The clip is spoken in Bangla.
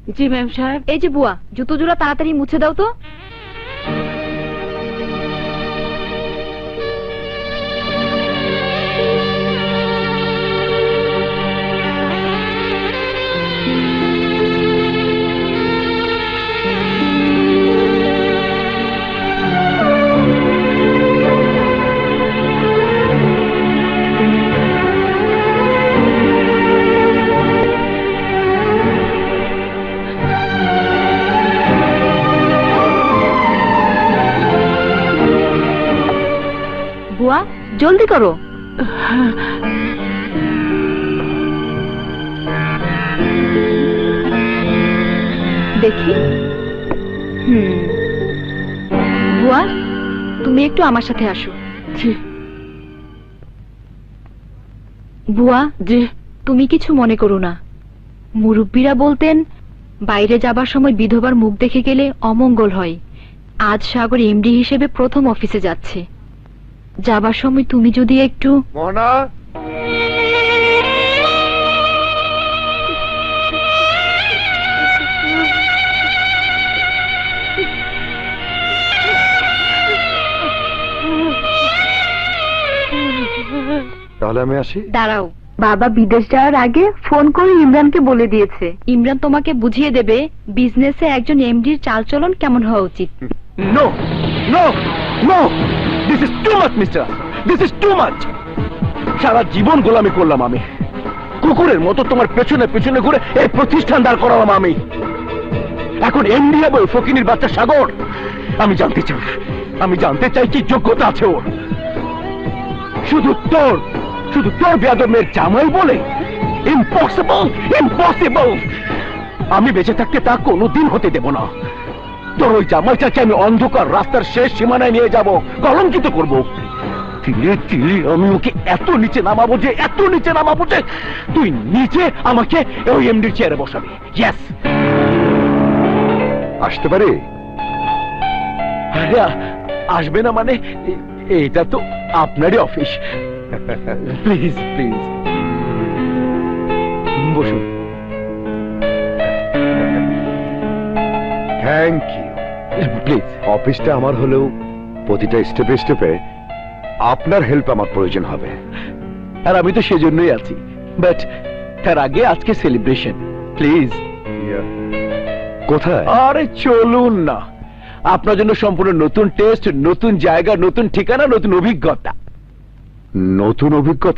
জি ম্যাম সাহেব। এই যে বুয়া, জুতো জোড়া তাড়াতাড়ি মুছে দাও তো। বুয়া জলদি করো। দেখি। বুয়া তুমি একটু আমার সাথে আসো। জি। বুয়া জি। তুমি কিছু মনে করো না। মুরব্বীরা বলতেন বাইরে যাবার সময় বিধবার মুখ দেখে গেলে অমঙ্গল হয়। আজ সাগর এমডি হিসেবে প্রথম অফিসে যাচ্ছে। যাবার সময় তুমি যদি একটু। মোহনা, তাহলে আমি আসি। দাঁড়াও, বাবা বিদেশ যাওয়ার আগে ফোন করে ইমরানকে বলে দিয়েছে ইমরান তোমাকে বুঝিয়ে দেবে বিজনেসে একজন এমডির চালচলন কেমন হওয়া উচিত। No no no, this is too much mister, this is too much. সারা জীবন গোলামি করলাম আমি, কুকুরের মতো তোমার পেছনে পেছনে ঘুরে এই প্রতিষ্ঠান দাঁড় করালাম আমি। এখন এমডি হবে ওই ফকিনীর বাচ্চা সাগর? আমি জানতে চাই কি যোগ্যতা আছে ওর। শুধু তোর বেয়াদব মেয়ের জামাই বলে? Impossible, impossible. আমি বেঁচে থাকতে তা কোনোদিন হতে দেব না। তোর ওই জামাইটাকে আমি অন্ধকার রাস্তার শেষ সীমানায় নিয়ে যাব, কলঙ্কিত করব। ধীরে ধীরে আমি ওকে এত নিচে নামাবো যে তুই নিচে আমাকে ওই এমডির চেয়ারে বসাবি। ইয়েস। আসতে পারি? আসবে না মানে? এটা তো আপনারই অফিস। প্লিজ প্লিজ বসুন। Thank you. প্লিজ। অফিসটা আমার হলেও প্রতিটা স্টেপে স্টেপে আপনার হেল্প আমার প্রয়োজন হবে, আর আমি তো সেজন্যই আছি। বাট তার আগে আজকে সেলিব্রেশন, প্লিজ। কোথায়? আরে চলুন না, আপনার জন্য সম্পূর্ণ নতুন টেস্ট, নতুন জায়গা, নতুন ঠিকানা, নতুন অভিজ্ঞতা। নতুন অভিজ্ঞতা?